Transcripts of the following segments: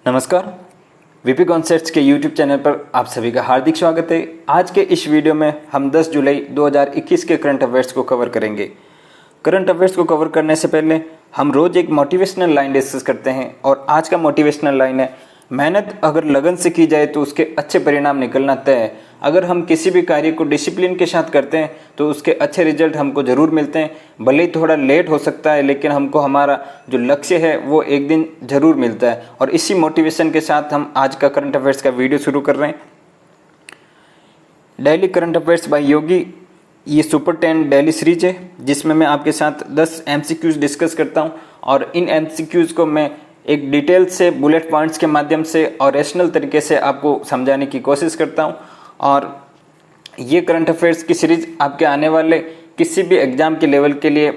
नमस्कार, VP concepts के YouTube channel पर आप सभी का हार्दिक स्वागत है। आज के इस वीडियो में हम 10 जुलाई 2021 के करंट अफेयर्स को कवर करेंगे। करंट अफेयर्स को कवर करने से पहले हम रोज़ एक मोटिवेशनल लाइन डिस्कस करते हैं और आज का मोटिवेशनल लाइन है, मेहनत अगर लगन से की जाए तो उसके अच्छे परिणाम निकलना तय है। अगर हम किसी भी कार्य को डिसिप्लिन के साथ करते हैं तो उसके अच्छे रिजल्ट हमको ज़रूर मिलते हैं। भले ही थोड़ा लेट हो सकता है, लेकिन हमको हमारा जो लक्ष्य है वो एक दिन ज़रूर मिलता है। और इसी मोटिवेशन के साथ हम आज का करंट अफेयर्स का वीडियो शुरू कर रहे हैं। डेली करंट अफेयर्स बाय योगी, ये सुपर 10 डेली सीरीज है जिसमें मैं आपके साथ 10 MCQs डिस्कस करता हूँ और इन MCQs को मैं एक डिटेल से बुलेट पॉइंट्स के माध्यम से और रैशनल तरीके से आपको समझाने की कोशिश करता हूँ। और ये करंट अफेयर्स की सीरीज आपके आने वाले किसी भी एग्ज़ाम के लेवल के लिए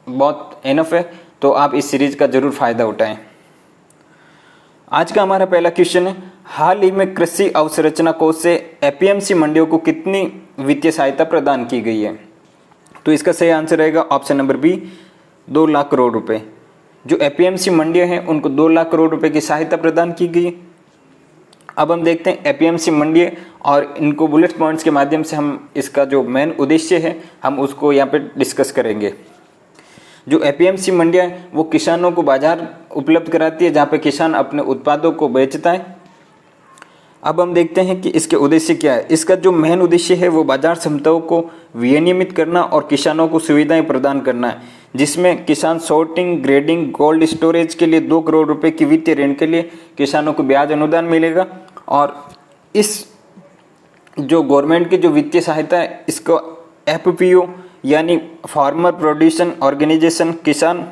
बहुत इनफ है, तो आप इस सीरीज का ज़रूर फ़ायदा उठाएं। आज का हमारा पहला क्वेश्चन है, हाल ही में कृषि अवसंरचना कोष से APMC मंडियों को कितनी वित्तीय सहायता प्रदान की गई है? तो इसका सही आंसर रहेगा option number B, 2 lakh crore रुपए। जो APMC मंडियां हैं उनको 2 लाख करोड़ रुपए की सहायता प्रदान की गई है। अब हम देखते हैं APMC मंडियां और इनको बुलेट पॉइंट्स के माध्यम से हम इसका जो मेन उद्देश्य है हम उसको यहाँ पे डिस्कस करेंगे। जो APMC मंडियां हैं वो किसानों को बाजार उपलब्ध कराती है जहाँ पे किसान अपने उत्पादों को बेचता है। अब हम देखते हैं कि इसके उद्देश्य क्या है। इसका जो मेन उद्देश्य है वो बाजार क्षमताओं को विनियमित करना और किसानों को सुविधाएं प्रदान करना है, जिसमें किसान सॉर्टिंग, ग्रेडिंग, कोल्ड स्टोरेज के लिए 2 करोड़ रुपए की वित्तीय ऋण के लिए किसानों को ब्याज अनुदान मिलेगा। और इस जो गवर्नमेंट की जो वित्तीय सहायता है इसको FPO यानी फार्मर प्रोड्यूसन ऑर्गेनाइजेशन, किसान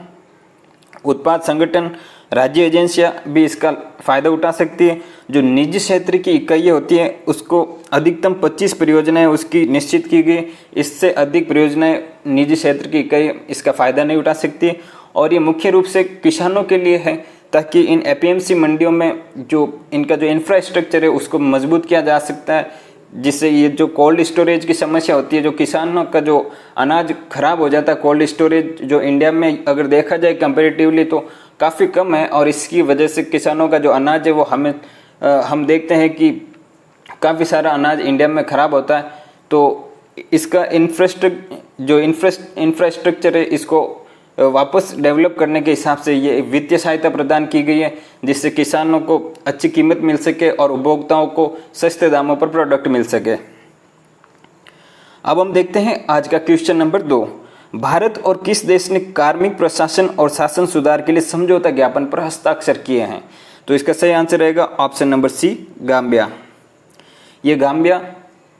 उत्पाद संगठन, राज्य एजेंसियां भी इसका फ़ायदा उठा सकती है। जो निजी क्षेत्र की इकाइयाँ होती हैं उसको अधिकतम 25 परियोजनाएं उसकी निश्चित की गई। इससे अधिक परियोजनाएं निजी क्षेत्र की इकाई इसका फ़ायदा नहीं उठा सकती। और ये मुख्य रूप से किसानों के लिए है ताकि इन APMC मंडियों में जो इनका जो इंफ्रास्ट्रक्चर है उसको मजबूत किया जा सकता है, जिससे ये जो कोल्ड स्टोरेज की समस्या होती है, जो किसानों का जो अनाज खराब हो जाता है, कोल्ड स्टोरेज जो इंडिया में अगर देखा जाए कंपेरेटिवली तो काफ़ी कम है। और इसकी वजह से किसानों का जो अनाज है वो हम देखते हैं कि काफ़ी सारा अनाज इंडिया में ख़राब होता है। तो इसका इंफ्रास्ट्रक्चर है इसको वापस डेवलप करने के हिसाब से ये वित्तीय सहायता प्रदान की गई है, जिससे किसानों को अच्छी कीमत मिल सके और उपभोक्ताओं को सस्ते दामों पर प्रोडक्ट मिल सके। अब हम देखते हैं आज का क्वेश्चन नंबर 2, भारत और किस देश ने कार्मिक प्रशासन और शासन सुधार के लिए समझौता ज्ञापन पर हस्ताक्षर किए हैं? तो इसका सही आंसर रहेगा ऑप्शन नंबर सी, गाम्बिया। ये गाम्बिया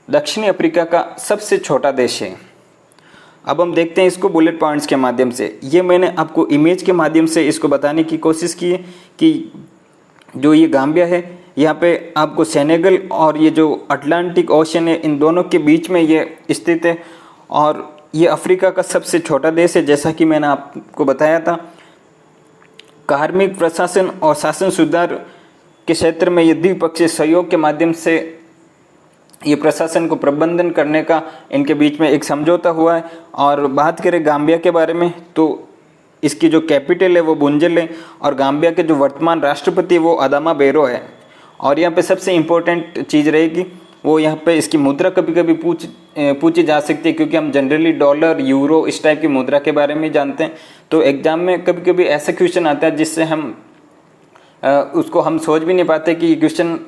दक्षिणी अफ्रीका का सबसे छोटा देश है। अब हम देखते हैं इसको बुलेट पॉइंट्स के माध्यम से। ये मैंने आपको इमेज के माध्यम से इसको बताने की कोशिश की है कि जो ये गाम्बिया है यहाँ पे आपको सेनेगल और ये जो अटलांटिक ओशन है इन दोनों के बीच में ये स्थित है और ये अफ्रीका का सबसे छोटा देश है। जैसा कि मैंने आपको बताया था, कार्मिक प्रशासन और शासन सुधार के क्षेत्र में ये द्विपक्षीय सहयोग के माध्यम से ये प्रशासन को प्रबंधन करने का इनके बीच में एक समझौता हुआ है। और बात करें गाम्बिया के बारे में तो इसकी जो कैपिटल है वो बुंजल है और गाम्बिया के जो वर्तमान राष्ट्रपति वो अदामा बेरो है। और यहाँ पे सबसे इम्पोर्टेंट चीज़ रहेगी वो यहाँ पे इसकी मुद्रा कभी कभी पूछी जा सकती है, क्योंकि हम जनरली डॉलर, यूरो इस टाइप की मुद्रा के बारे में जानते हैं। तो एग्जाम में कभी कभी ऐसा क्वेश्चन आता है जिससे हम उसको हम सोच भी नहीं पाते कि ये क्वेश्चन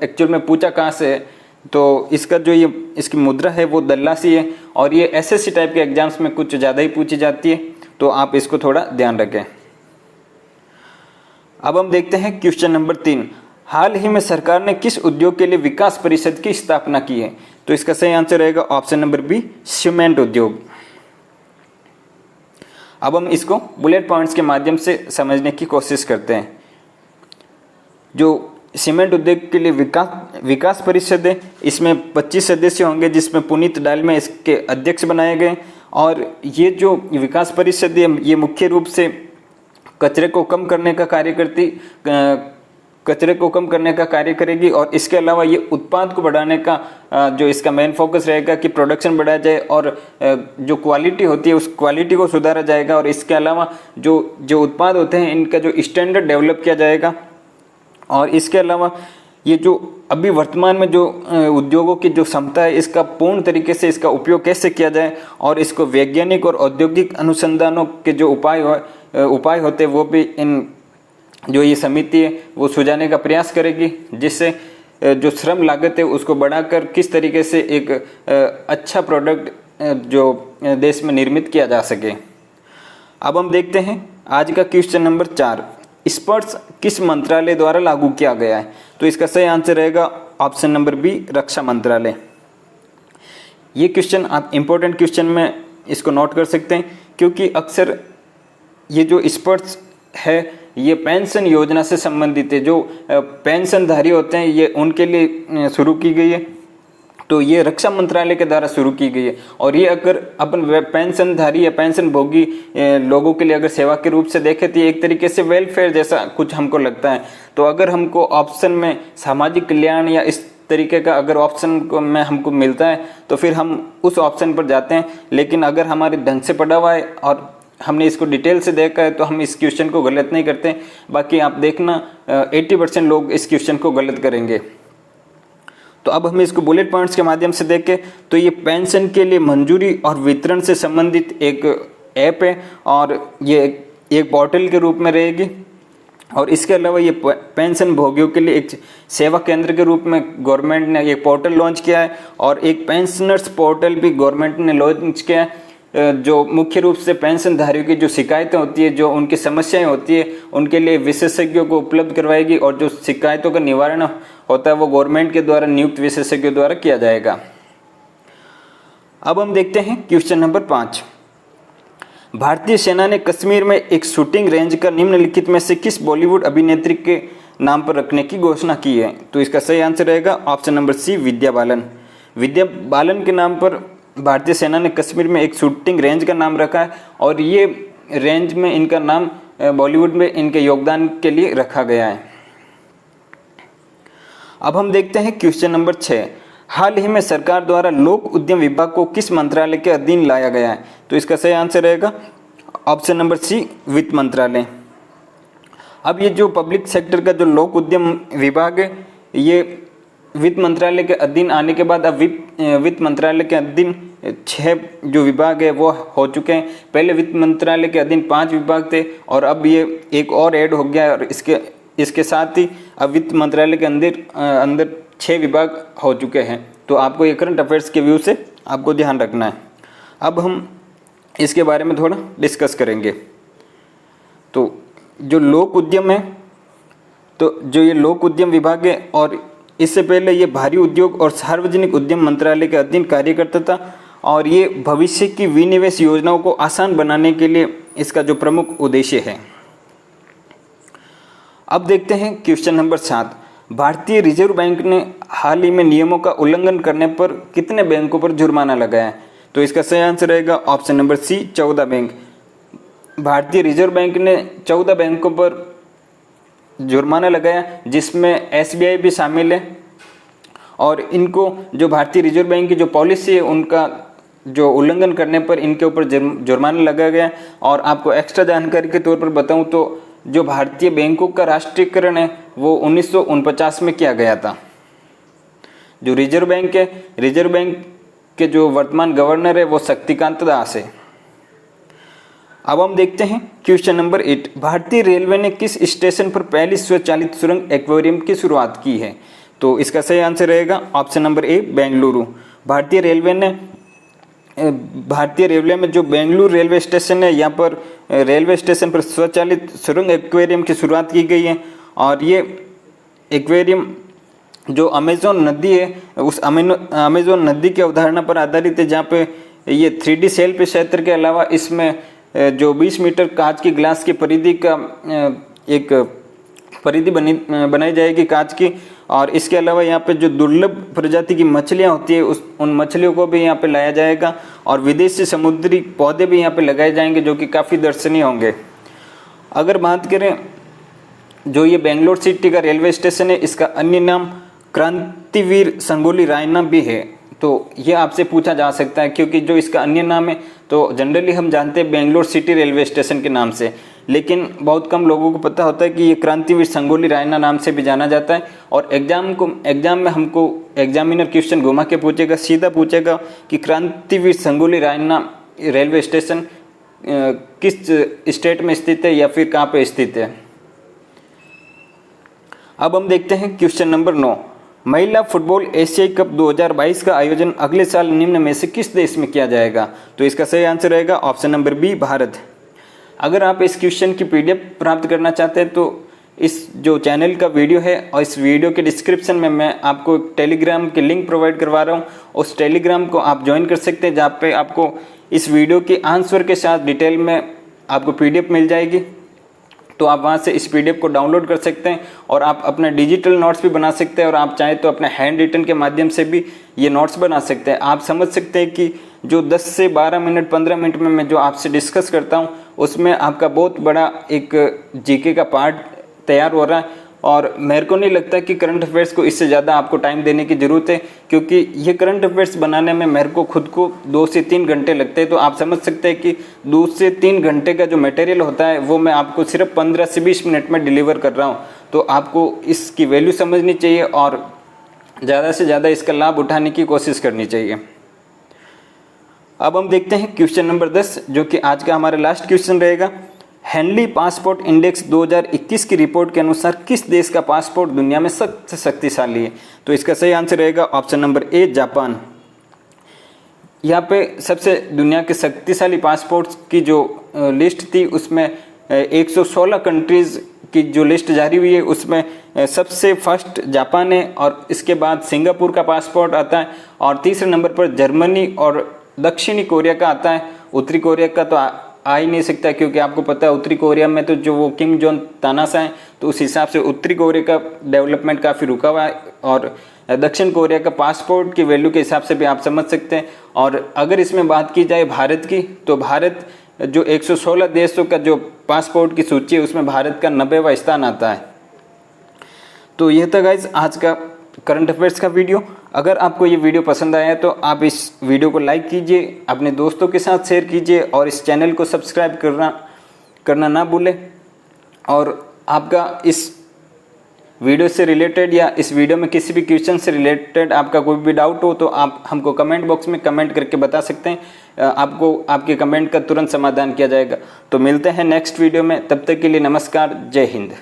एक्चुअल में पूछा कहाँ से है। तो इसका जो ये इसकी मुद्रा है वो दल्लासी है और ये SSC टाइप के एग्जाम्स में कुछ ज़्यादा ही पूछी जाती है, तो आप इसको थोड़ा ध्यान रखें। अब हम देखते हैं क्वेश्चन नंबर 3, हाल ही में सरकार ने किस उद्योग के लिए विकास परिषद की स्थापना की है? तो इसका सही आंसर रहेगा ऑप्शन नंबर बी, सीमेंट उद्योग। अब हम इसको बुलेट पॉइंट्स के माध्यम से समझने की कोशिश करते हैं। जो सीमेंट उद्योग के लिए विकास परिषद है इसमें 25 सदस्य होंगे, जिसमें पुनीत डालमिया इसके अध्यक्ष बनाए गए। और ये जो विकास परिषद है ये मुख्य रूप से कचरे को कम करने का कार्य करेगी और इसके अलावा ये उत्पाद को बढ़ाने का जो इसका मेन फोकस रहेगा कि प्रोडक्शन बढ़ाया जाए और जो क्वालिटी होती है उस क्वालिटी को सुधारा जाएगा। और इसके अलावा जो उत्पाद होते हैं इनका जो स्टैंडर्ड डेवलप किया जाएगा और इसके अलावा ये जो अभी वर्तमान में जो उद्योगों की जो क्षमता है, इसका पूर्ण तरीके से इसका उपयोग कैसे किया जाए और इसको वैज्ञानिक और औद्योगिक अनुसंधानों के जो उपाय होते हैं वो भी इन जो ये समिति है वो सुझाने का प्रयास करेगी, जिससे जो श्रम लागत है उसको बढ़ाकर किस तरीके से एक अच्छा प्रोडक्ट जो देश में निर्मित किया जा सके। अब हम देखते हैं आज का क्वेश्चन नंबर 4, स्पर्श किस मंत्रालय द्वारा लागू किया गया है? तो इसका सही आंसर रहेगा ऑप्शन नंबर बी, रक्षा मंत्रालय। ये क्वेश्चन आप इम्पोर्टेंट क्वेश्चन में इसको नोट कर सकते हैं, क्योंकि अक्सर ये जो स्पर्श है ये पेंशन योजना से संबंधित है। जो पेंशनधारी होते हैं ये उनके लिए शुरू की गई है, तो ये रक्षा मंत्रालय के द्वारा शुरू की गई है। और ये अगर अपन पेंशनधारी या पेंशन भोगी लोगों के लिए अगर सेवा के रूप से देखें तो ये एक तरीके से वेलफेयर जैसा कुछ हमको लगता है। तो अगर हमको ऑप्शन में सामाजिक कल्याण या इस तरीके का अगर ऑप्शन में हमको मिलता है तो फिर हम उस ऑप्शन पर जाते हैं। लेकिन अगर हमारे ढंग से पढ़ा हुआ है और हमने इसको डिटेल से देखा है तो हम इस क्वेश्चन को गलत नहीं करते। बाकी आप देखना 80% लोग इस क्वेश्चन को गलत करेंगे। तो अब हम इसको बुलेट पॉइंट्स के माध्यम से देखें तो ये पेंशन के लिए मंजूरी और वितरण से संबंधित एक ऐप है और ये एक पोर्टल के रूप में रहेगी। और इसके अलावा ये पेंशन भोगियों के लिए एक सेवा केंद्र के रूप में गवर्नमेंट ने एक पोर्टल लॉन्च किया है और एक पेंशनर्स पोर्टल भी गवर्नमेंट ने लॉन्च किया है, जो मुख्य रूप से पेंशनधारियों की जो शिकायतें होती है, जो उनकी समस्याएं होती है, उनके लिए विशेषज्ञों को उपलब्ध करवाएगी और जो शिकायतों का निवारण होता है वो गवर्नमेंट के द्वारा नियुक्त विशेषज्ञों द्वारा किया जाएगा। अब हम देखते हैं क्वेश्चन नंबर 5, भारतीय सेना ने कश्मीर में एक शूटिंग रेंज का निम्नलिखित में से किस बॉलीवुड अभिनेत्री के नाम पर रखने की घोषणा की है? तो इसका सही आंसर रहेगा option number C, Vidya Balan. Vidya Balan के नाम पर भारतीय सेना ने कश्मीर में एक शूटिंग रेंज का नाम रखा है और ये रेंज में इनका नाम बॉलीवुड में इनके योगदान के लिए रखा गया है। अब हम देखते हैं क्वेश्चन नंबर 6, हाल ही में सरकार द्वारा लोक उद्यम विभाग को किस मंत्रालय के अधीन लाया गया है? तो इसका सही आंसर रहेगा ऑप्शन नंबर सी, वित्त मंत्रालय। अब ये जो पब्लिक सेक्टर का जो लोक उद्यम विभाग है ये वित्त मंत्रालय के अधीन आने के बाद अब वित्त मंत्रालय के अधीन 6 जो विभाग है वो हो चुके हैं। पहले वित्त मंत्रालय के अधीन 5 विभाग थे और अब ये एक और ऐड हो गया और इसके साथ ही अब वित्त मंत्रालय के अंदर 6 विभाग हो चुके हैं। तो आपको ये करंट अफेयर्स के व्यू से आपको ध्यान रखना है। अब हम इसके बारे में थोड़ा डिस्कस करेंगे। तो जो लोक उद्यम है, तो जो ये लोक उद्यम विभाग है और इससे पहले ये भारी उद्योग और सार्वजनिक उद्यम मंत्रालय के अधीन कार्य करता था और ये भविष्य की विनिवेश योजनाओं को आसान बनाने के लिए इसका जो प्रमुख उद्देश्य है। अब देखते हैं क्वेश्चन नंबर 7, भारतीय रिजर्व बैंक ने हाल ही में नियमों का उल्लंघन करने पर कितने बैंकों पर जुर्माना लगाया है? तो इसका सही आंसर रहेगा ऑप्शन नंबर सी, 14 बैंक। भारतीय रिजर्व बैंक ने 14 बैंकों पर जुर्माना लगाया जिसमें SBI भी शामिल है और इनको जो भारतीय रिजर्व बैंक की जो पॉलिसी है उनका जो उल्लंघन करने पर इनके ऊपर जुर्माना लगाया गया। और आपको एक्स्ट्रा जानकारी के तौर पर बताऊं तो जो भारतीय बैंकों का राष्ट्रीयकरण है वो 1949 में किया गया था। जो रिजर्व बैंक है, रिजर्व बैंक के जो वर्तमान गवर्नर है वो शक्तिकांत दास है। अब हम देखते हैं क्वेश्चन नंबर 8, भारतीय रेलवे ने किस स्टेशन पर पहली स्वचालित सुरंग एक्वेरियम की शुरुआत की है? तो इसका सही आंसर रहेगा ऑप्शन नंबर ए, बेंगलुरु। भारतीय रेलवे में जो बेंगलुरु रेलवे स्टेशन है, यहाँ पर रेलवे स्टेशन पर स्वचालित सुरंग एक्वेरियम की शुरुआत की गई है। और ये एक्वेरियम जो अमेजोन नदी है उस अमेजोन नदी की अवधारणा पर आधारित है, जहाँ पे ये 3D सेल पे क्षेत्र के अलावा इसमें जो 20 मीटर कांच की ग्लास की परिधि का एक परिधि बनाई जाएगी कांच की। और इसके अलावा यहाँ पे जो दुर्लभ प्रजाति की मछलियाँ होती है उन मछलियों को भी यहाँ पे लाया जाएगा और विदेशी समुद्री पौधे भी यहाँ पे लगाए जाएंगे जो कि काफ़ी दर्शनीय होंगे। अगर बात करें जो ये बेंगलोर सिटी का रेलवे स्टेशन है, इसका अन्य नाम क्रांतिवीर संगोली रायना भी है। तो ये आपसे पूछा जा सकता है क्योंकि जो इसका अन्य नाम है तो जनरली हम जानते हैं बेंगलोर सिटी रेलवे स्टेशन के नाम से, लेकिन बहुत कम लोगों को पता होता है कि ये क्रांतिवीर संगोली रायन्ना नाम से भी जाना जाता है। और एग्जाम में हमको एग्जामिनर क्वेश्चन घुमा के पूछेगा, सीधा पूछेगा कि क्रांतिवीर संगोली रायन्ना रेलवे स्टेशन किस स्टेट में स्थित है या फिर कहाँ पे स्थित है। अब हम देखते हैं क्वेश्चन नंबर 9। महिला फुटबॉल एशियाई कप 2022 का आयोजन अगले साल निम्न में से किस देश में किया जाएगा। तो इसका सही आंसर रहेगा ऑप्शन नंबर बी, भारत। अगर आप इस क्वेश्चन की पीडीएफ प्राप्त करना चाहते हैं तो इस जो चैनल का वीडियो है और इस वीडियो के डिस्क्रिप्शन में मैं आपको एक टेलीग्राम की लिंक प्रोवाइड करवा रहा हूँ। उस टेलीग्राम को आप ज्वाइन कर सकते हैं, जहाँ पे आपको इस वीडियो के आंसर के साथ डिटेल में आपको पीडीएफ मिल जाएगी। तो आप वहाँ से इस पीडीएफ को डाउनलोड कर सकते हैं और आप अपना डिजिटल नोट्स भी बना सकते हैं, और आप चाहें तो अपने हैंड रिटन के माध्यम से भी ये नोट्स बना सकते हैं। आप समझ सकते हैं कि जो 10 से 12 मिनट 15 मिनट में मैं जो आपसे डिस्कस करता हूँ उसमें आपका बहुत बड़ा एक जीके का पार्ट तैयार हो रहा है। और मेरे को नहीं लगता कि करंट अफेयर्स को इससे ज़्यादा आपको टाइम देने की ज़रूरत है, क्योंकि ये करंट अफेयर्स बनाने में मेरे को खुद को 2 से 3 घंटे लगते हैं। तो आप समझ सकते हैं कि 2 से 3 घंटे का जो मटेरियल होता है वो मैं आपको सिर्फ 15 से 20 मिनट में डिलीवर कर रहा हूँ। तो आपको इसकी वैल्यू समझनी चाहिए और ज़्यादा से ज़्यादा इसका लाभ उठाने की कोशिश करनी चाहिए। अब हम देखते हैं क्वेश्चन नंबर 10, जो कि आज का हमारा लास्ट क्वेश्चन रहेगा। हेनली पासपोर्ट इंडेक्स 2021 की रिपोर्ट के अनुसार किस देश का पासपोर्ट दुनिया में सबसे शक्तिशाली है। तो इसका सही आंसर रहेगा ऑप्शन नंबर ए, जापान। यहाँ पे सबसे दुनिया के शक्तिशाली पासपोर्ट्स की जो लिस्ट थी उसमें 116 कंट्रीज की जो लिस्ट जारी हुई है उसमें सबसे फर्स्ट जापान है, और इसके बाद सिंगापुर का पासपोर्ट आता है, और तीसरे नंबर पर जर्मनी और दक्षिणी कोरिया का आता है। उत्तरी कोरिया का तो आ ही नहीं सकता, क्योंकि आपको पता है उत्तरी कोरिया में तो जो वो किम जोंग तानाशा है, तो उस हिसाब से उत्तरी कोरिया का डेवलपमेंट काफ़ी रुका हुआ है। और दक्षिण कोरिया का पासपोर्ट की वैल्यू के हिसाब से भी आप समझ सकते हैं। और अगर इसमें बात की जाए भारत की, तो भारत जो 116 देशों का जो पासपोर्ट की सूची है उसमें भारत का 90वां स्थान आता है। तो यह था गाइज आज का करंट अफेयर्स का वीडियो। अगर आपको ये वीडियो पसंद आया तो आप इस वीडियो को लाइक कीजिए, अपने दोस्तों के साथ शेयर कीजिए, और इस चैनल को सब्सक्राइब करना ना भूलें। और आपका इस वीडियो से रिलेटेड या इस वीडियो में किसी भी क्वेश्चन से रिलेटेड आपका कोई भी डाउट हो तो आप हमको कमेंट बॉक्स में कमेंट करके बता सकते हैं। आपको आपके कमेंट का तुरंत समाधान किया जाएगा। तो मिलते हैं नेक्स्ट वीडियो में, तब तक के लिए नमस्कार, जय हिंद।